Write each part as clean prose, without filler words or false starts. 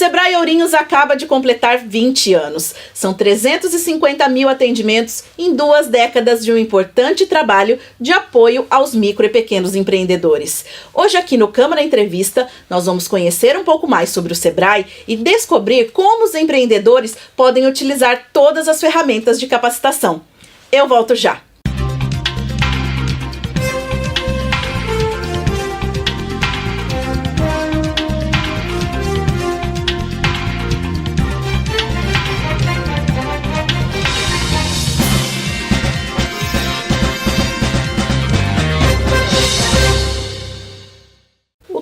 Sebrae Ourinhos acaba de completar 20 anos. São 350 mil atendimentos em 2 décadas de um importante trabalho de apoio aos micro e pequenos empreendedores. Hoje aqui no Câmara Entrevista, nós vamos conhecer um pouco mais sobre o Sebrae e descobrir como os empreendedores podem utilizar todas as ferramentas de capacitação. Eu volto já.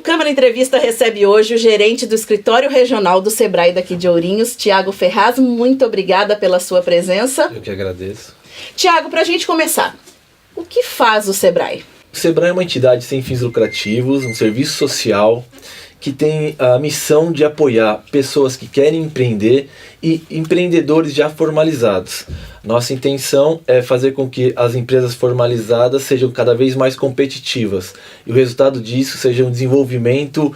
Câmara Entrevista recebe hoje o gerente do Escritório Regional do Sebrae daqui de Ourinhos, Tiago Ferraz. Muito obrigada pela sua presença. Eu que agradeço. Tiago, para a gente começar, o que faz o Sebrae? O Sebrae é uma entidade sem fins lucrativos, um serviço social que tem a missão de apoiar pessoas que querem empreender e empreendedores já formalizados. Nossa intenção é fazer com que as empresas formalizadas sejam cada vez mais competitivas e o resultado disso seja um desenvolvimento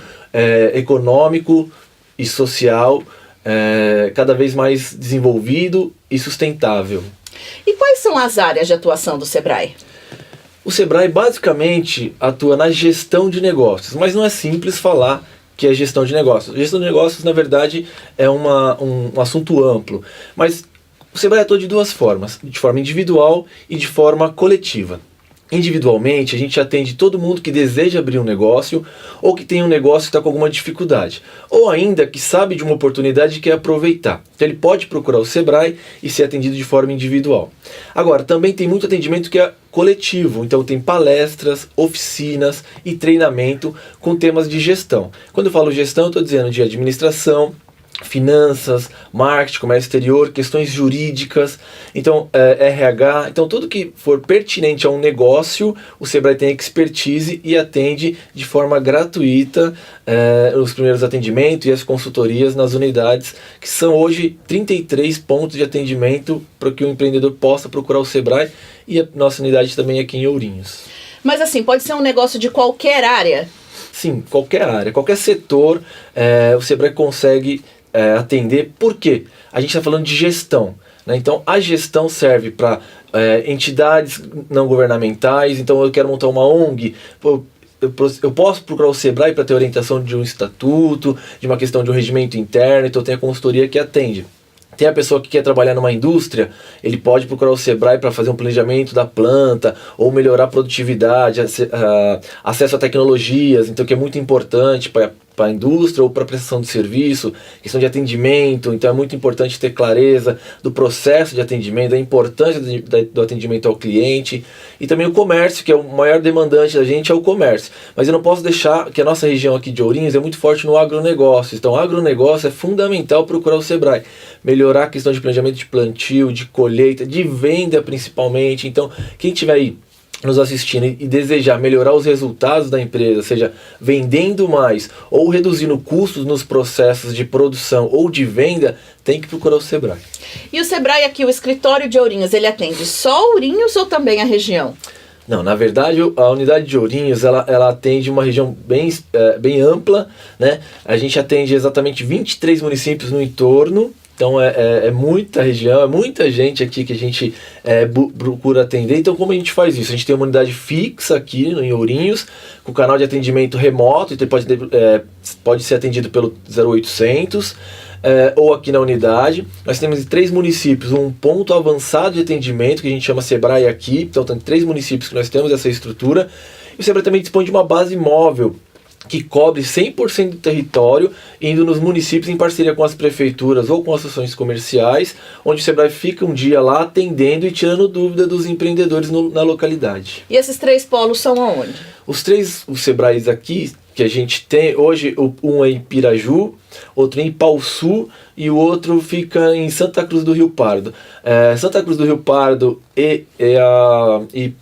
econômico e social cada vez mais desenvolvido e sustentável. E quais são as áreas de atuação do Sebrae? O Sebrae basicamente atua na gestão de negócios, mas não é simples falar que é gestão de negócios. Gestão de negócios, na verdade, é um assunto amplo, mas o Sebrae atua de 2 formas, de forma individual e de forma coletiva. Individualmente, a gente atende todo mundo que deseja abrir um negócio ou que tem um negócio que está com alguma dificuldade, ou ainda que sabe de uma oportunidade e quer aproveitar. Então ele pode procurar o Sebrae e ser atendido de forma individual. Agora, também tem muito atendimento que é coletivo, então tem palestras, oficinas e treinamento com temas de gestão. Quando eu falo gestão, eu estou dizendo de administração, finanças, marketing, comércio exterior, questões jurídicas, então RH, então tudo que for pertinente a um negócio, o Sebrae tem expertise e atende de forma gratuita os primeiros atendimentos e as consultorias nas unidades, que são hoje 33 pontos de atendimento para que o empreendedor possa procurar o Sebrae e a nossa unidade também aqui em Ourinhos. Mas assim, pode ser um negócio de qualquer área? Sim, qualquer área, qualquer setor, o Sebrae consegue atender. Por quê? A gente está falando de gestão, né? Então a gestão serve para entidades não governamentais. Então eu quero montar uma ONG, eu posso procurar o Sebrae para ter orientação de um estatuto, de uma questão de um regimento interno, então tem a consultoria que atende. Tem a pessoa que quer trabalhar numa indústria, ele pode procurar o Sebrae para fazer um planejamento da planta ou melhorar a produtividade, acesso a tecnologias, então que é muito importante para a indústria ou para a prestação de serviço, questão de atendimento, então é muito importante ter clareza do processo de atendimento, da importância do atendimento ao cliente, e também o comércio, que é o maior demandante da gente, é o comércio. Mas eu não posso deixar que a nossa região aqui de Ourinhos é muito forte no agronegócio, então o agronegócio é fundamental procurar o Sebrae, melhorar a questão de planejamento de plantio, de colheita, de venda principalmente. Então quem tiver aí nos assistindo e desejar melhorar os resultados da empresa, seja vendendo mais ou reduzindo custos nos processos de produção ou de venda, tem que procurar o Sebrae. E o Sebrae aqui, o escritório de Ourinhos, ele atende só Ourinhos ou também a região? Não, na verdade a unidade de Ourinhos ela atende uma região bem ampla, né? A gente atende exatamente 23 municípios no entorno. Então é muita região, é muita gente aqui que a gente procura atender. Então como a gente faz isso? A gente tem uma unidade fixa aqui em Ourinhos, com canal de atendimento remoto, então pode ser atendido pelo 0800 ou aqui na unidade. Nós temos em 3 municípios um ponto avançado de atendimento, que a gente chama Sebrae aqui. Então tem 3 municípios que nós temos essa estrutura. E o Sebrae também dispõe de uma base móvel, que cobre 100% do território, indo nos municípios em parceria com as prefeituras ou com associações comerciais, onde o Sebrae fica um dia lá atendendo e tirando dúvida dos empreendedores na localidade. E esses 3 polos são aonde? Os Sebraes aqui que a gente tem hoje, um é em Piraju, outro em Ipauçu e o outro fica em Santa Cruz do Rio Pardo. Santa Cruz do Rio Pardo e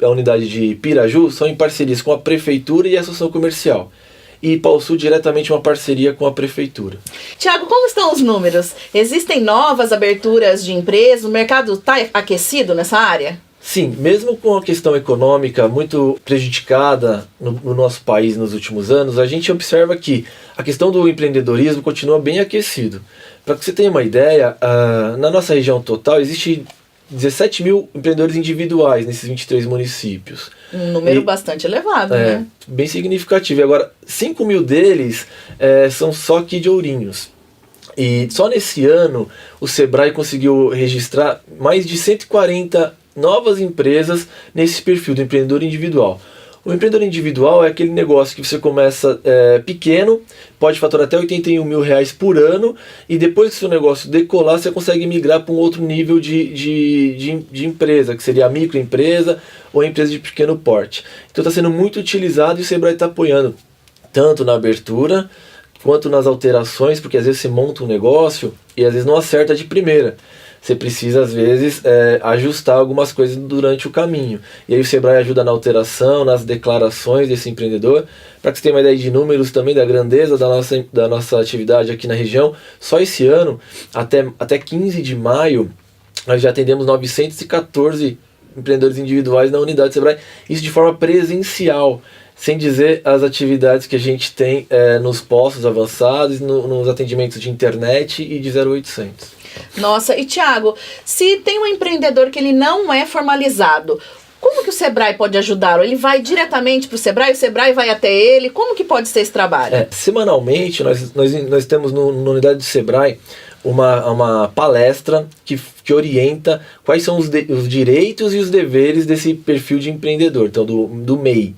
a unidade de Piraju são em parcerias com a prefeitura e a associação comercial. E Ipauçu diretamente uma parceria com a prefeitura. Tiago, como estão os números? Existem novas aberturas de empresas? O mercado está aquecido nessa área? Sim, mesmo com a questão econômica muito prejudicada no nosso país nos últimos anos, a gente observa que a questão do empreendedorismo continua bem aquecido. Para que você tenha uma ideia, na nossa região total existe 17 mil empreendedores individuais nesses 23 municípios. Um número bastante elevado, né? Bem significativo. E agora, 5 mil deles são só aqui de Ourinhos. E só nesse ano o Sebrae conseguiu registrar mais de 140 novas empresas nesse perfil do empreendedor individual. O empreendedor individual é aquele negócio que você começa pequeno, pode faturar até R$81 mil por ano, e depois que seu negócio decolar, você consegue migrar para um outro nível de empresa, que seria a microempresa ou a empresa de pequeno porte. Então está sendo muito utilizado e o Sebrae está apoiando tanto na abertura quanto nas alterações, porque às vezes você monta um negócio e às vezes não acerta de primeira. Você precisa, às vezes, ajustar algumas coisas durante o caminho. E aí o Sebrae ajuda na alteração, nas declarações desse empreendedor. Para que você tenha uma ideia de números também, da grandeza da nossa atividade aqui na região, só esse ano, até 15 de maio, nós já atendemos 914 empreendedores individuais na unidade Sebrae. Isso de forma presencial, sem dizer as atividades que a gente tem nos postos avançados, nos atendimentos de internet e de 0800. Nossa, e Tiago, se tem um empreendedor que ele não é formalizado, como que o Sebrae pode ajudá-lo? Ele vai diretamente para o Sebrae vai até ele? Como que pode ser esse trabalho? Semanalmente, nós temos na unidade do Sebrae uma palestra que orienta quais são os direitos e os deveres desse perfil de empreendedor, então do MEI.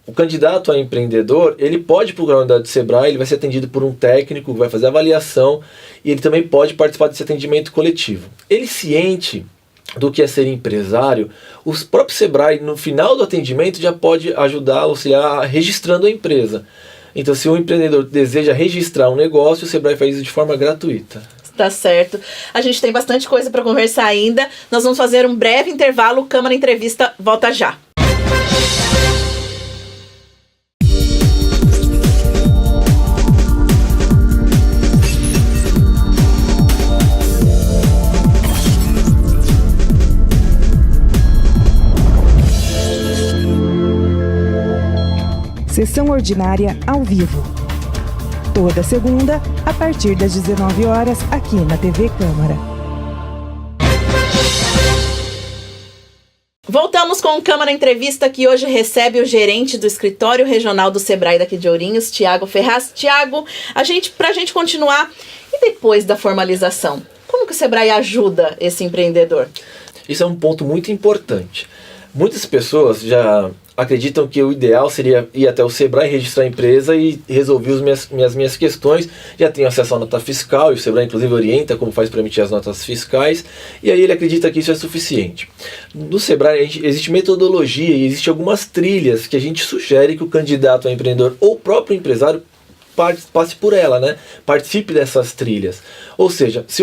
O candidato a empreendedor, ele pode procurar a unidade do Sebrae, ele vai ser atendido por um técnico, vai fazer avaliação, e ele também pode participar desse atendimento coletivo. Ele ciente do que é ser empresário, o próprio Sebrae, no final do atendimento, já pode ajudar, auxiliar registrando a empresa. Então, se o empreendedor deseja registrar um negócio, o Sebrae faz isso de forma gratuita. Tá certo. A gente tem bastante coisa para conversar ainda. Nós vamos fazer um breve intervalo. Câmara Entrevista volta já. Sessão ordinária ao vivo. Toda segunda, a partir das 19 horas, aqui na TV Câmara. Voltamos com o Câmara Entrevista, que hoje recebe o gerente do Escritório Regional do Sebrae daqui de Ourinhos, Tiago Ferraz. Tiago, pra gente continuar, e depois da formalização, como que o Sebrae ajuda esse empreendedor? Isso é um ponto muito importante. Muitas pessoas já acreditam que o ideal seria ir até o Sebrae, registrar a empresa e resolver as minhas questões. Já tenho acesso à nota fiscal, e o Sebrae inclusive orienta como faz para emitir as notas fiscais, e aí ele acredita que isso é suficiente. No Sebrae existe metodologia e existe algumas trilhas que a gente sugere que o candidato a empreendedor ou o próprio empresário passe por ela, né? Participe dessas trilhas. Ou seja, se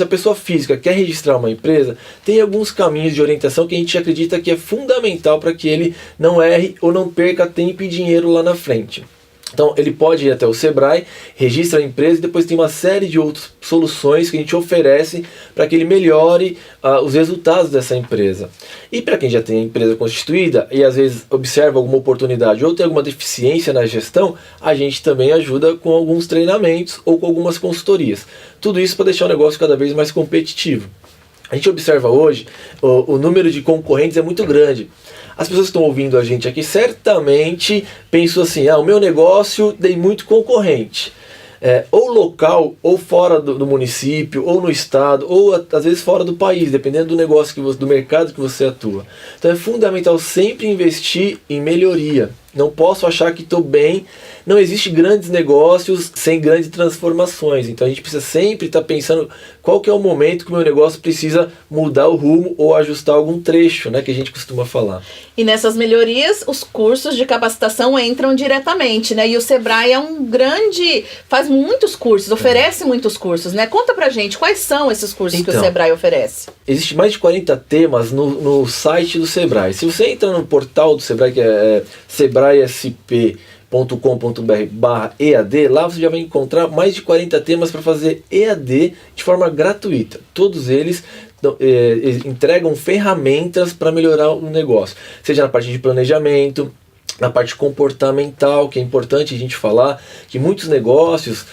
a pessoa física quer registrar uma empresa, tem alguns caminhos de orientação que a gente acredita que é fundamental para que ele não erre ou não perca tempo e dinheiro lá na frente. Então ele pode ir até o Sebrae, registra a empresa e depois tem uma série de outras soluções que a gente oferece para que ele melhore os resultados dessa empresa. E para quem já tem a empresa constituída e às vezes observa alguma oportunidade ou tem alguma deficiência na gestão, a gente também ajuda com alguns treinamentos ou com algumas consultorias. Tudo isso para deixar o negócio cada vez mais competitivo. A gente observa hoje o número de concorrentes é muito grande. As pessoas que estão ouvindo a gente aqui certamente pensam assim, o meu negócio tem muito concorrente. Ou local, ou fora do município, ou no estado, ou às vezes fora do país, dependendo do negócio, do mercado que você atua. Então é fundamental sempre investir em melhoria. Não posso achar que estou bem. Não existe grandes negócios sem grandes transformações. Então a gente precisa sempre estar pensando qual que é o momento que o meu negócio precisa mudar o rumo ou ajustar algum trecho, né, que a gente costuma falar. E nessas melhorias, os cursos de capacitação entram diretamente, né? E o Sebrae faz muitos cursos, oferece muitos cursos, né? Conta pra gente, quais são esses cursos que o Sebrae oferece? Existe mais de 40 temas no site do Sebrae. Se você entra no portal do Sebrae, que é sebraesp.com.br/EAD, lá você já vai encontrar mais de 40 temas para fazer EAD de forma gratuita. Todos eles entregam ferramentas para melhorar o negócio, seja na parte de planejamento, na parte comportamental, que é importante a gente falar que muitos negócios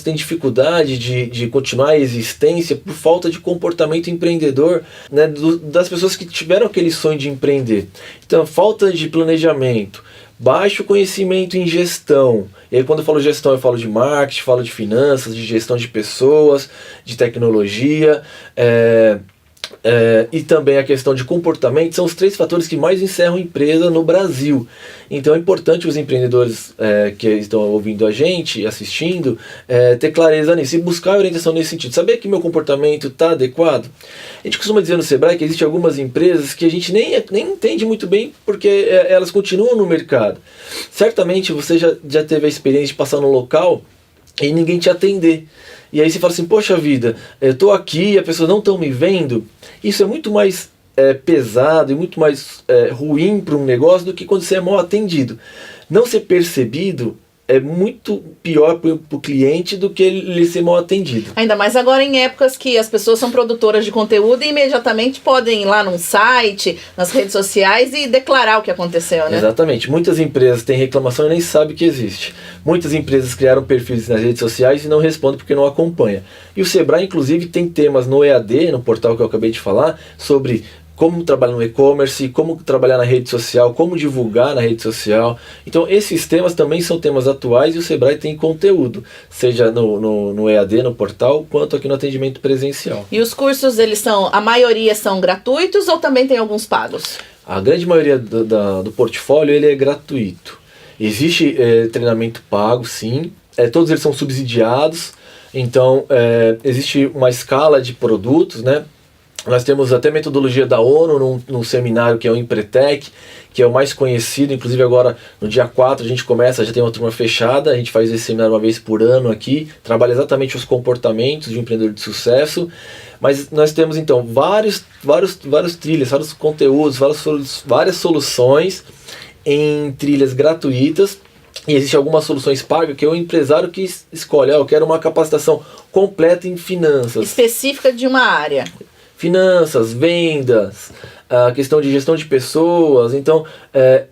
têm dificuldade de continuar a existência por falta de comportamento empreendedor, né, das pessoas que tiveram aquele sonho de empreender. Então, falta de planejamento, baixo conhecimento em gestão. E aí, quando eu falo gestão, eu falo de marketing, falo de finanças, de gestão de pessoas, de tecnologia, e também a questão de comportamento. São os 3 fatores que mais encerram empresa no Brasil. Então é importante os empreendedores que estão ouvindo a gente, assistindo, ter clareza nisso e buscar orientação nesse sentido. Saber que meu comportamento está adequado. A gente costuma dizer no Sebrae que existem algumas empresas que a gente nem entende muito bem porque elas continuam no mercado. Certamente você já teve a experiência de passar no local e ninguém te atender. E aí você fala assim, poxa vida, eu estou aqui, as pessoas não estão me vendo. Isso é muito mais pesado e muito mais ruim para um negócio do que quando você é mal atendido. Não ser percebido é muito pior para o cliente do que ele ser mal atendido. Ainda mais agora em épocas que as pessoas são produtoras de conteúdo e imediatamente podem ir lá num site, nas redes sociais e declarar o que aconteceu, né? Exatamente. Muitas empresas têm reclamação e nem sabem que existe. Muitas empresas criaram perfis nas redes sociais e não respondem porque não acompanham. E o Sebrae, inclusive, tem temas no EAD, no portal que eu acabei de falar, sobre como trabalhar no e-commerce, como trabalhar na rede social, como divulgar na rede social. Então esses temas também são temas atuais e o Sebrae tem conteúdo, seja no EAD, no portal, quanto aqui no atendimento presencial. E os cursos, a maioria são gratuitos ou também tem alguns pagos? A grande maioria do portfólio ele é gratuito. Existe treinamento pago, sim. Todos eles são subsidiados. Então existe uma escala de produtos, né? Nós temos até metodologia da ONU num seminário que é o Empretec, que é o mais conhecido. Inclusive agora no dia 4 a gente começa, já tem uma turma fechada, a gente faz esse seminário uma vez por ano aqui, trabalha exatamente os comportamentos de um empreendedor de sucesso. Mas nós temos então vários trilhas, vários conteúdos, várias soluções em trilhas gratuitas. E existem algumas soluções pagas que é o empresário que escolhe, eu quero uma capacitação completa em finanças. Específica de uma área. Finanças, vendas, a questão de gestão de pessoas. Então,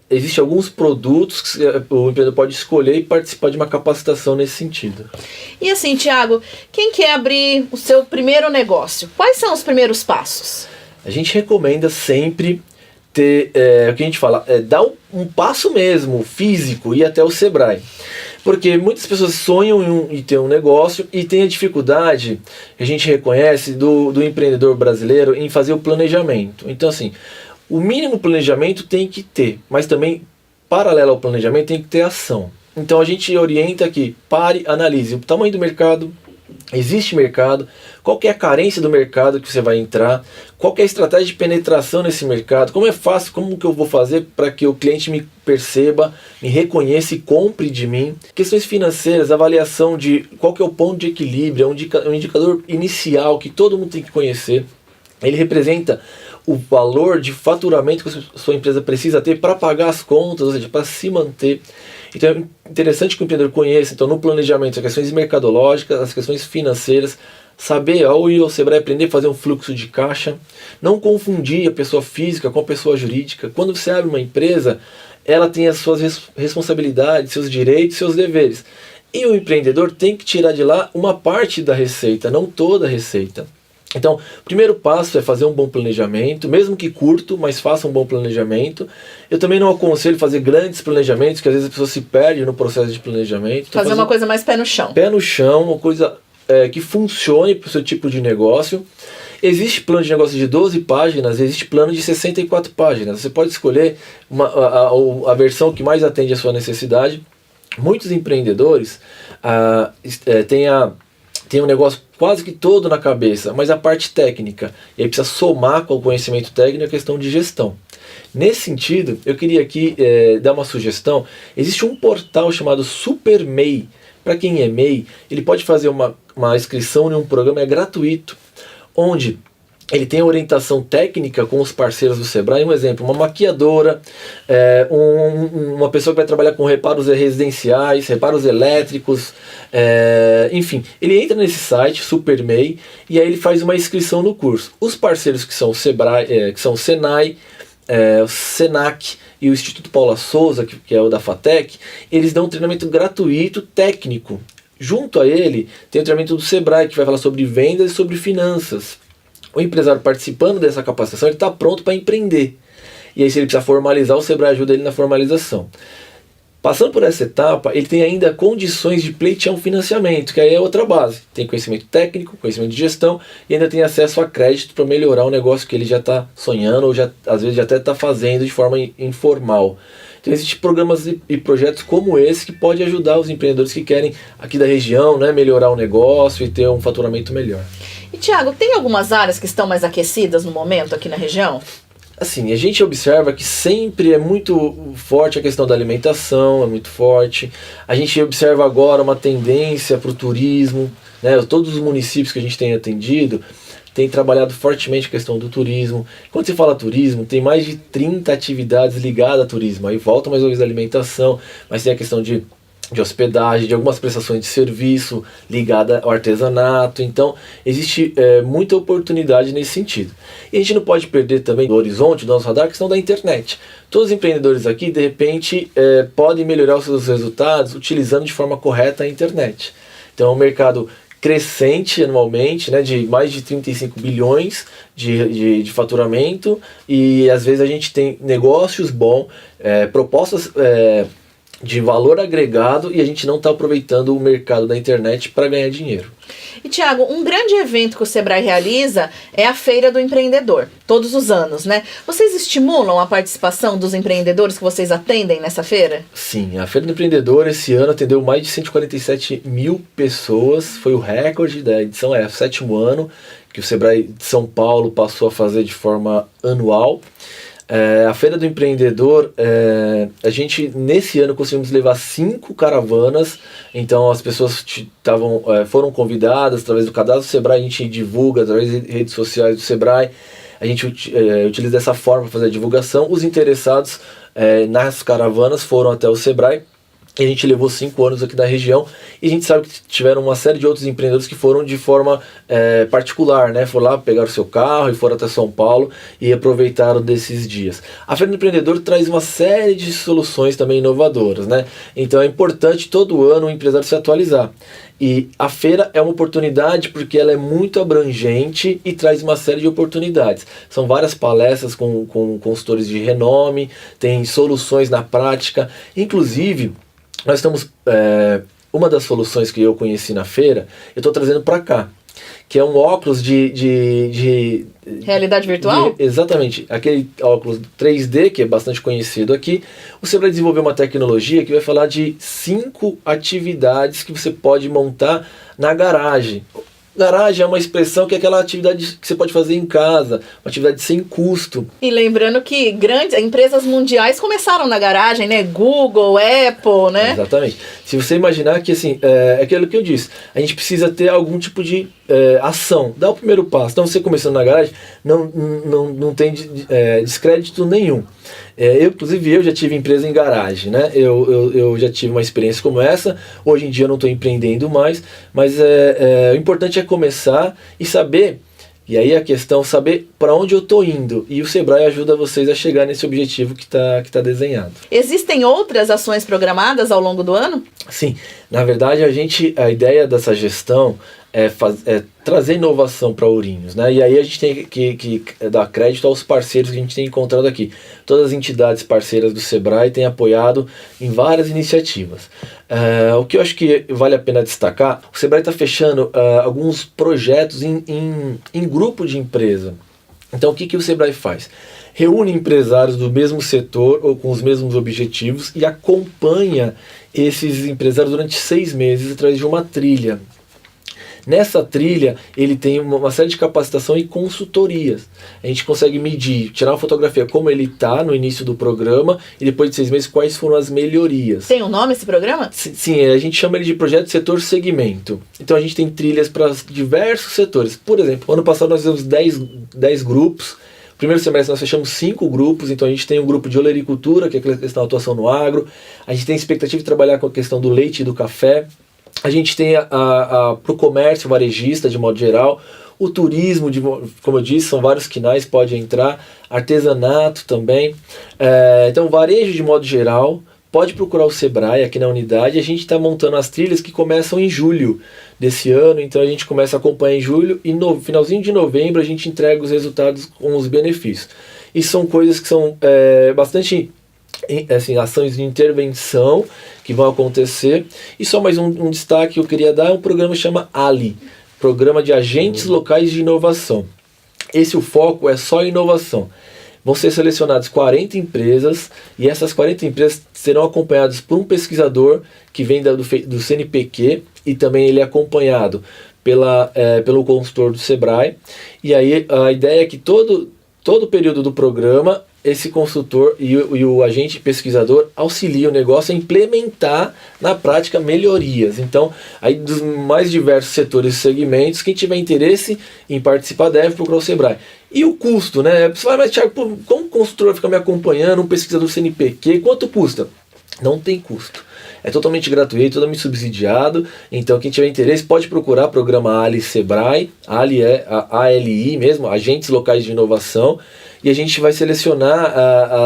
existem alguns produtos que o empreendedor pode escolher e participar de uma capacitação nesse sentido. E assim, Thiago, quem quer abrir o seu primeiro negócio, quais são os primeiros passos? A gente recomenda sempre ter, o que a gente fala, dar um passo mesmo, físico, ir até o Sebrae. Porque muitas pessoas sonham em ter um negócio e tem a dificuldade, que a gente reconhece, do empreendedor brasileiro em fazer o planejamento. Então, assim, o mínimo planejamento tem que ter, mas também, paralelo ao planejamento, tem que ter ação. Então, a gente orienta que pare, analise o tamanho do mercado, existe mercado, qual que é a carência do mercado que você vai entrar, qual que é a estratégia de penetração nesse mercado, como é fácil, como que eu vou fazer para que o cliente me perceba, me reconheça e compre de mim. Questões financeiras, avaliação de qual que é o ponto de equilíbrio, é um indicador inicial que todo mundo tem que conhecer. Ele representa o valor de faturamento que a sua empresa precisa ter para pagar as contas, ou seja, para se manter. Então é interessante que o empreendedor conheça, então, no planejamento, as questões mercadológicas, as questões financeiras, saber, ao ir ao Sebrae, aprender a fazer um fluxo de caixa, não confundir a pessoa física com a pessoa jurídica. Quando você abre uma empresa, ela tem as suas responsabilidades, seus direitos, seus deveres. E o empreendedor tem que tirar de lá uma parte da receita, não toda a receita. Então, o primeiro passo é fazer um bom planejamento, mesmo que curto, mas faça um bom planejamento. Eu também não aconselho fazer grandes planejamentos, que às vezes a pessoa se perde no processo de planejamento. Então, fazer uma coisa mais pé no chão. Pé no chão, uma coisa que funcione para o seu tipo de negócio. Existe plano de negócio de 12 páginas, existe plano de 64 páginas. Você pode escolher a versão que mais atende à sua necessidade. Muitos empreendedores têm um negócio quase que todo na cabeça, mas a parte técnica, e aí precisa somar com o conhecimento técnico a questão de gestão. Nesse sentido, eu queria aqui dar uma sugestão. Existe um portal chamado SuperMEI. Para quem é MEI, ele pode fazer uma inscrição em um programa gratuito, onde ele tem orientação técnica com os parceiros do Sebrae. Um exemplo, uma maquiadora, uma pessoa que vai trabalhar com reparos residenciais, reparos elétricos, enfim, ele entra nesse site, SuperMEI, e aí ele faz uma inscrição no curso. Os parceiros que são o Sebrae, que são o Senai, o Senac e o Instituto Paula Souza, que é o da FATEC, eles dão um treinamento gratuito técnico. Junto a ele tem o treinamento do Sebrae, que vai falar sobre vendas e sobre finanças. O empresário participando dessa capacitação, ele está pronto para empreender. E aí, se ele precisar formalizar, o Sebrae ajuda ele na formalização. Passando por essa etapa, ele tem ainda condições de pleitear um financiamento, que aí é outra base. Tem conhecimento técnico, conhecimento de gestão e ainda tem acesso a crédito para melhorar o negócio que ele já está sonhando ou às vezes já até está fazendo de forma informal. Então existem programas e projetos como esse que podem ajudar os empreendedores que querem aqui da região, né, melhorar o negócio e ter um faturamento melhor. E Tiago, tem algumas áreas que estão mais aquecidas no momento aqui na região? Assim, a gente observa que sempre é muito forte a questão da alimentação, é muito forte. A gente observa agora uma tendência para o turismo, né? Todos os municípios que a gente tem atendido têm trabalhado fortemente a questão do turismo. Quando se fala turismo, tem mais de 30 atividades ligadas a turismo. Aí volta mais uma vez a alimentação, mas tem a questão de hospedagem, de algumas prestações de serviço ligada ao artesanato. Então existe muita oportunidade nesse sentido. E a gente não pode perder também do horizonte, do nosso radar, a questão da internet. Todos os empreendedores aqui, de repente, podem melhorar os seus resultados utilizando de forma correta a internet. Então é um mercado crescente anualmente, né, de mais de 35 bilhões de faturamento, e às vezes a gente tem negócios bons, propostas de valor agregado, e a gente não está aproveitando o mercado da internet para ganhar dinheiro. E Tiago, um grande evento que o Sebrae realiza é a Feira do Empreendedor, todos os anos, né? Vocês estimulam a participação dos empreendedores que vocês atendem nessa feira? Sim, a Feira do Empreendedor esse ano atendeu mais de 147 mil pessoas, foi o recorde da edição, é o 7º ano que o Sebrae de São Paulo passou a fazer de forma anual. A Feira do Empreendedor, a gente nesse ano conseguimos levar 5 caravanas, então as pessoas foram convidadas através do cadastro do Sebrae, a gente divulga através das redes sociais do Sebrae, a gente utiliza dessa forma para fazer a divulgação. Os interessados nas caravanas foram até o Sebrae, e a gente levou 5 anos aqui da região, e a gente sabe que tiveram uma série de outros empreendedores que foram de forma particular, né? Foram lá, pegaram o seu carro e foram até São Paulo e aproveitaram desses dias. A Feira do Empreendedor traz uma série de soluções também inovadoras, né? Então é importante todo ano o empresário se atualizar. E a feira é uma oportunidade porque ela é muito abrangente e traz uma série de oportunidades. São várias palestras com consultores de renome, tem soluções na prática, inclusive nós estamos, uma das soluções que eu conheci na feira, eu estou trazendo para cá, que é um óculos de realidade virtual? Exatamente, aquele óculos 3D, que é bastante conhecido aqui. O Sebrae desenvolveu uma tecnologia que vai falar de 5 atividades que você pode montar na garagem. Garagem é uma expressão que é aquela atividade que você pode fazer em casa, uma atividade sem custo. E lembrando que grandes empresas mundiais começaram na garagem, né? Google, Apple, né? Exatamente. Se você imaginar que, assim, é aquilo que eu disse, a gente precisa ter algum tipo de ação, dá o primeiro passo. Então, você começando na garagem, não tem descrédito nenhum. Inclusive, eu já tive empresa em garagem, né? Eu já tive uma experiência como essa. Hoje em dia eu não estou empreendendo mais, mas o importante é começar e saber, e aí a questão, saber para onde eu estou indo, e o Sebrae ajuda vocês a chegar nesse objetivo que tá desenhado. Existem outras ações programadas ao longo do ano? Sim, na verdade a ideia dessa gestão é trazer inovação para Ourinhos, né? E aí a gente tem que dar crédito aos parceiros que a gente tem encontrado aqui. Todas as entidades parceiras do Sebrae têm apoiado em várias iniciativas. O que eu acho que vale a pena destacar, o Sebrae está fechando alguns projetos em grupo de empresa. Então o que o Sebrae faz? Reúne empresários do mesmo setor ou com os mesmos objetivos e acompanha esses empresários durante 6 meses através de uma trilha. Nessa trilha, ele tem uma série de capacitação e consultorias. A gente consegue medir, tirar uma fotografia como ele está no início do programa e depois de 6 meses quais foram as melhorias. Tem um nome esse programa? Sim, a gente chama ele de projeto setor segmento. Então a gente tem trilhas para diversos setores. Por exemplo, ano passado nós fizemos 10 grupos. Primeiro semestre nós fechamos 5 grupos, então a gente tem um grupo de olericultura, que é a questão da atuação no agro. A gente tem expectativa de trabalhar com a questão do leite e do café. A gente tem para o comércio varejista, de modo geral. O turismo, como eu disse, são vários quinais, pode entrar. Artesanato também. Então, varejo de modo geral. Pode procurar o Sebrae aqui na unidade. A gente está montando as trilhas que começam em julho desse ano. Então a gente começa a acompanhar em julho e no finalzinho de novembro a gente entrega os resultados com os benefícios. E são coisas que são bastante assim, ações de intervenção que vão acontecer. E só mais um destaque que eu queria dar é um programa que chama ALI, Programa de Agentes Locais de Inovação. O foco é só inovação. Vão ser selecionadas 40 empresas e essas 40 empresas serão acompanhadas por um pesquisador que vem do CNPq e também ele é acompanhado pelo consultor do Sebrae. E aí a ideia é que todo o período do programa esse consultor e o agente pesquisador auxiliam o negócio a implementar na prática melhorias. Então, aí dos mais diversos setores e segmentos, quem tiver interesse em participar deve procurar o Sebrae. E o custo, né? Você vai, mas Thiago, como o consultor fica me acompanhando, um pesquisador CNPq, quanto custa? Não tem custo. É totalmente gratuito, totalmente subsidiado. Então, quem tiver interesse pode procurar o programa ALI Sebrae. ALI é a ALI mesmo, Agentes Locais de Inovação. E a gente vai selecionar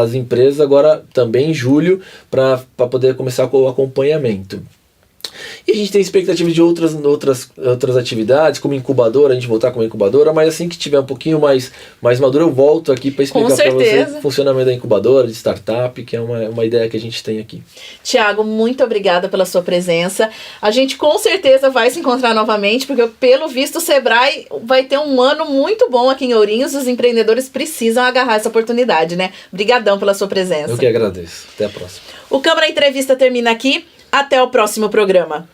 as empresas agora também em julho para poder começar com o acompanhamento. E a gente tem expectativa de outras atividades, como incubadora, a gente voltar com a incubadora, mas assim que tiver um pouquinho mais maduro, eu volto aqui para explicar para você o funcionamento da incubadora, de startup, que é uma ideia que a gente tem aqui. Tiago, muito obrigada pela sua presença. A gente com certeza vai se encontrar novamente, porque pelo visto o Sebrae vai ter um ano muito bom aqui em Ourinhos, os empreendedores precisam agarrar essa oportunidade, né? Obrigadão pela sua presença. Eu que agradeço. Até a próxima. O Câmara Entrevista termina aqui. Até o próximo programa.